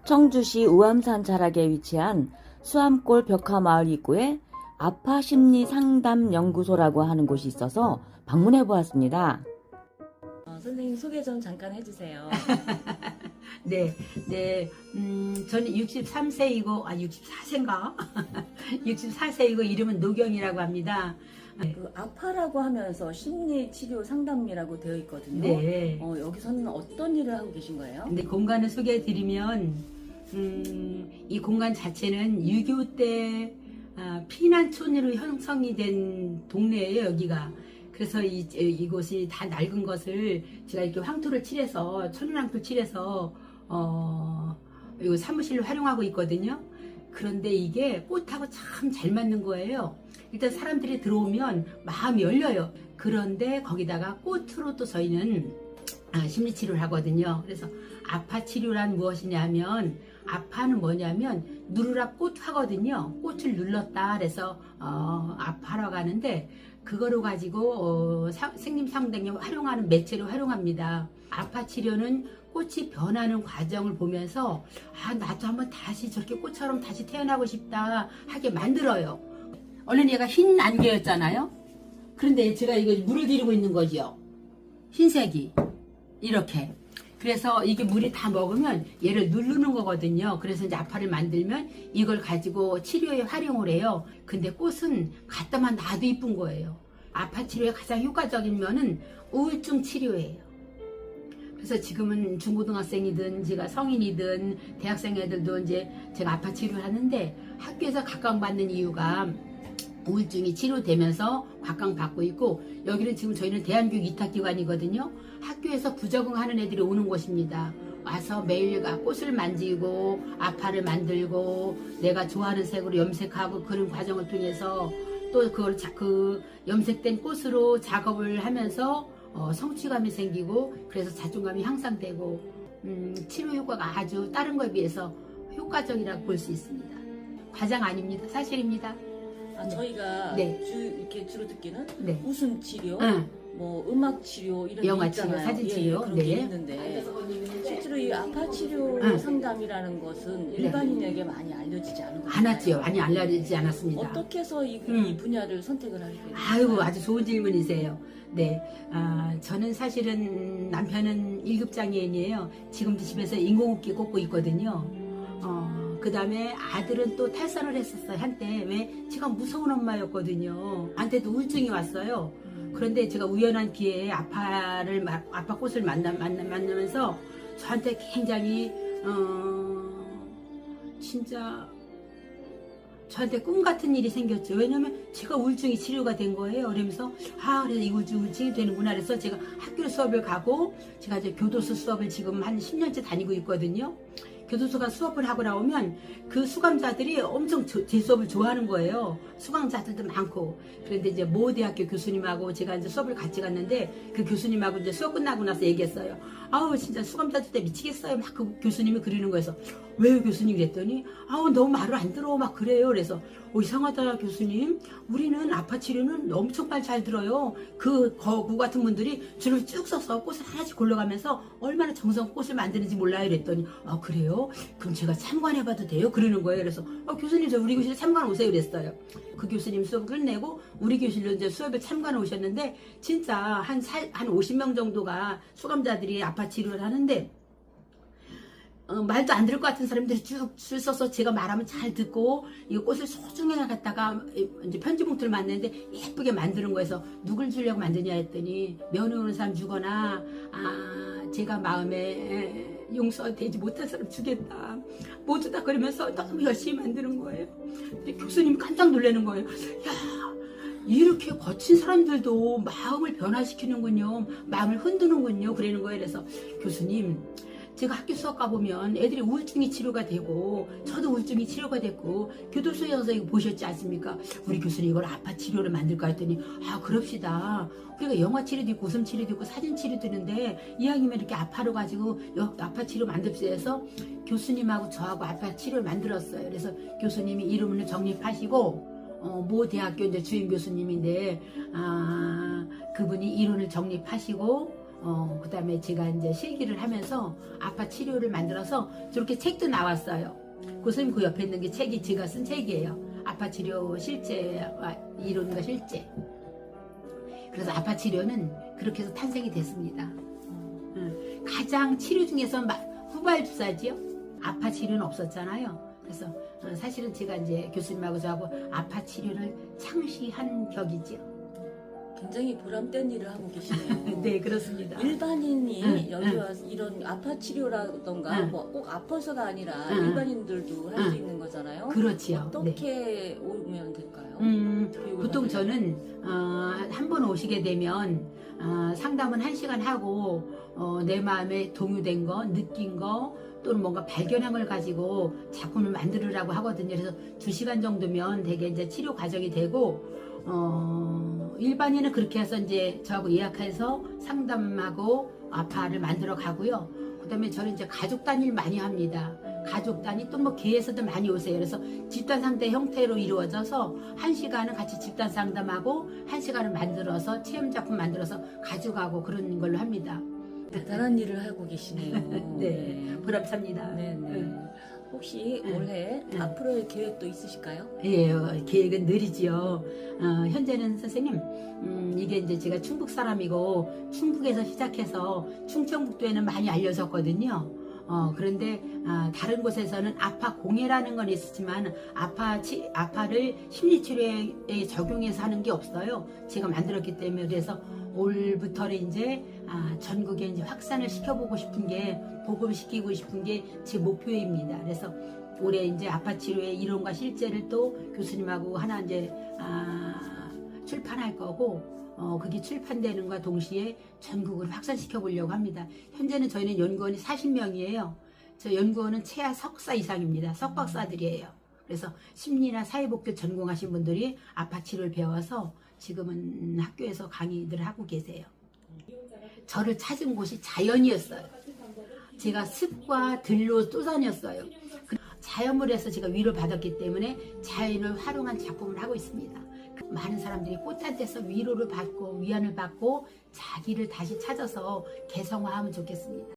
청주시 우암산 자락에 위치한 수암골 벽화마을 입구에 아파심리상담연구소라고 하는 곳이 있어서 방문해 보았습니다. 선생님 소개 좀 잠깐 해주세요. 네, 저는 63세이고, 64세인가? 64세이고, 이름은 노경이라고 합니다. 그 아파라고 하면서 심리치료 상담이라고 되어 있거든요. 네. 여기서는 어떤 일을 하고 계신 거예요? 네, 공간을 소개해 드리면, 이 공간 자체는 6.25 때 피난촌으로 형성이 된 동네예요, 여기가. 그래서 이곳이 다 낡은 것을 제가 이렇게 황토를 칠해서, 천연황토를 칠해서, 이 사무실로 활용하고 있거든요. 그런데 이게 꽃하고 참 잘 맞는 거예요. 일단 사람들이 들어오면 마음이 열려요. 그런데 거기다가 꽃으로 또 저희는 심리치료를 하거든요. 그래서 아파치료란 무엇이냐면, 아파는 뭐냐면 누르라 꽃 하거든요. 꽃을 눌렀다 그래서 아파라고 하는데, 그거로 가지고 생림상담에 활용하는 매체로 활용합니다. 아파치료는 꽃이 변하는 과정을 보면서 나도 한번 다시 저렇게 꽃처럼 다시 태어나고 싶다 하게 만들어요. 원래 얘가 흰 안개였잖아요. 그런데 제가 이거 물을 들이고 있는 거죠. 흰색이 이렇게. 그래서 이게 물이 다 먹으면 얘를 누르는 거거든요. 그래서 이제 아파를 만들면 이걸 가지고 치료에 활용을 해요. 근데 꽃은 갖다만 놔도 이쁜 거예요. 아파 치료에 가장 효과적인 면은 우울증 치료예요. 그래서 지금은 중고등학생이든 제가 성인이든 대학생 애들도 이제 제가 아파 치료를 하는데, 학교에서 각광받는 이유가 우울증이 치료되면서 각광받고 있고, 여기는 지금 저희는 대한교육 위탁기관이거든요. 학교에서 부적응하는 애들이 오는 곳입니다. 와서 매일 꽃을 만지고 아파를 만들고 내가 좋아하는 색으로 염색하고 그런 과정을 통해서 또 그걸 그 염색된 꽃으로 작업을 하면서 성취감이 생기고, 그래서 자존감이 향상되고, 치료 효과가 아주 다른 거에 비해서 효과적이라고 볼 수 있습니다. 과장 아닙니다. 사실입니다. 저희가 네. 이렇게 주로 듣기는 네. 웃음 치료, 뭐 음악 치료 이런 영화 게 있잖아요. 치료, 사진 치료. 그런 게 네. 있는데 실제로 이 아파 치료 상담이라는 것은 일반인에게 많이 알려지지 않은 거예요. 안 왔지요. 많이 알려지지 않았습니다. 어떻게 해서 이 분야를 선택을 하게 됐어요? 아이고, 아주 좋은 질문이세요. 네, 저는 사실은 남편은 1급 장애인이에요. 지금도 집에서 인공호흡기 꽂고 있거든요. 그 다음에 아들은 또 탈선을 했었어요, 한때. 왜? 제가 무서운 엄마였거든요. 한테도 우울증이 왔어요. 그런데 제가 우연한 기회에 아파 꽃을 만나면서 저한테 굉장히, 진짜, 저한테 꿈 같은 일이 생겼죠. 왜냐면 제가 우울증이 치료가 된 거예요. 그러면서 그래서 이 우울증이 되는구나. 그래서 제가 학교 수업을 가고, 제가 이제 교도소 수업을 지금 한 10년째 다니고 있거든요. 교도소가 수업을 하고 나오면 그 수감자들이 엄청 제 수업을 좋아하는 거예요. 수강자들도 많고. 그런데 이제 모 대학교 교수님하고 제가 이제 수업을 같이 갔는데, 그 교수님하고 이제 수업 끝나고 나서 얘기했어요. 진짜 수감자들 때 미치겠어요. 막 그 교수님이 그러는 거여서, 왜요 교수님? 그랬더니 너무 말을 안 들어 막 그래요. 그래서 이상하다 교수님, 우리는 아파 치료는 엄청 빨리 잘 들어요. 그 같은 분들이 줄을 쭉 서서 꽃을 하나씩 골라가면서 얼마나 정성껏 꽃을 만드는지 몰라요. 그랬더니 그래요? 그럼 제가 참관해봐도 돼요? 그러는 거예요. 그래서 교수님 저 우리 교실에 참관 오세요. 그랬어요. 그 교수님 수업을 끝내고 우리 교실로 이제 수업에 참관해 오셨는데, 진짜 한 50명 정도가 수감자들이 아파 치료를 하는데, 말도 안 들을 것 같은 사람들이 쭉 줄 서서 제가 말하면 잘 듣고, 이 꽃을 소중하게 갖다가 이제 편지 봉투를 만드는데 예쁘게 만드는 거에서 누굴 주려고 만드냐 했더니, 면회 오는 사람 주거나, 제가 마음에 용서되지 못한 사람 주겠다. 모두 다 그러면서 너무 열심히 만드는 거예요. 근데 교수님이 깜짝 놀라는 거예요. 야, 이렇게 거친 사람들도 마음을 변화시키는군요. 마음을 흔드는군요. 그러는 거예요. 그래서 교수님, 제가 학교 수업 가보면 애들이 우울증이 치료가 되고, 저도 우울증이 치료가 됐고, 교도소에 와서 이거 보셨지 않습니까? 우리 교수님 이걸 아파 치료를 만들까 했더니, 그럽시다. 우리가 영화 치료도 있고, 웃음 치료도 있고, 사진 치료도 있는데, 이왕이면 이렇게 아파로 가지고 아파 치료 만듭시다 해서 교수님하고 저하고 아파 치료를 만들었어요. 그래서 교수님이 이름을 정립하시고, 모 대학교 이제 주임 교수님인데, 그분이 이론을 정립하시고, 그다음에 제가 이제 실기를 하면서 아파 치료를 만들어서 저렇게 책도 나왔어요. 교수님 그 옆에 있는 게 책이 제가 쓴 책이에요. 아파 치료 실제와 이론과 실제. 그래서 아파 치료는 그렇게 해서 탄생이 됐습니다. 가장 치료 중에서 후발주자지요. 아파 치료는 없었잖아요. 그래서 사실은 제가 이제 교수님하고 저하고 아파 치료를 창시한 격이지요. 굉장히 보람된 일을 하고 계시네요. 네, 그렇습니다. 일반인이 여기 와서 이런 아파 치료라던가 뭐 꼭 아파서가 아니라 일반인들도 할 수 있는 거잖아요. 그렇지요. 어떻게 오면 될까요? 보통 저는 한 번 오시게 되면 상담은 1시간 하고 내 마음에 동요된 거, 느낀 거 또는 뭔가 발견한 걸 가지고 작품을 만들으라고 하거든요. 그래서 2시간 정도면 되게 이제 치료 과정이 되고 일반인은 그렇게 해서 이제 저하고 예약해서 상담하고 아파를 만들어 가고요. 그다음에 저는 이제 가족 단위를 많이 합니다. 가족 단위 또 뭐 개에서도 많이 오세요. 그래서 집단 상담 형태로 이루어져서 1시간은 같이 집단 상담하고 1시간을 만들어서 체험 작품 만들어서 가져가고 그런 걸로 합니다. 대단한 일을 하고 계시네요. 네, 보람찹니다. 네네. 혹시 올해 앞으로의 계획도 있으실까요? 예, 계획은 느리지요. 현재는 선생님, 이게 이제 제가 충북 사람이고 충북에서 시작해서 충청북도에는 많이 알려졌거든요. 그런데 다른 곳에서는 아파 공예라는 건 있었지만 아파를 심리치료에 적용해서 하는 게 없어요. 제가 만들었기 때문에. 그래서 올부터는 이제 전국에 이제 확산을 시켜보고 싶은 게, 복음시키고 싶은 게 제 목표입니다. 그래서 올해 이제 아파 치료의 이론과 실제를 또 교수님하고 하나 이제 출판할 거고, 그게 출판되는과 동시에 전국을 확산시켜 보려고 합니다. 현재는 저희는 연구원이 40명이에요. 저 연구원은 최하 석사 이상입니다. 석박사들이에요. 그래서 심리나 사회복지 전공하신 분들이 아파 치료를 배워서 지금은 학교에서 강의들을 하고 계세요. 저를 찾은 곳이 자연이었어요. 제가 습과 들로 쫓아다녔어요. 자연물에서 제가 위로를 받았기 때문에 자연을 활용한 작품을 하고 있습니다. 많은 사람들이 꽃한테서 위로를 받고 위안을 받고 자기를 다시 찾아서 개성화하면 좋겠습니다.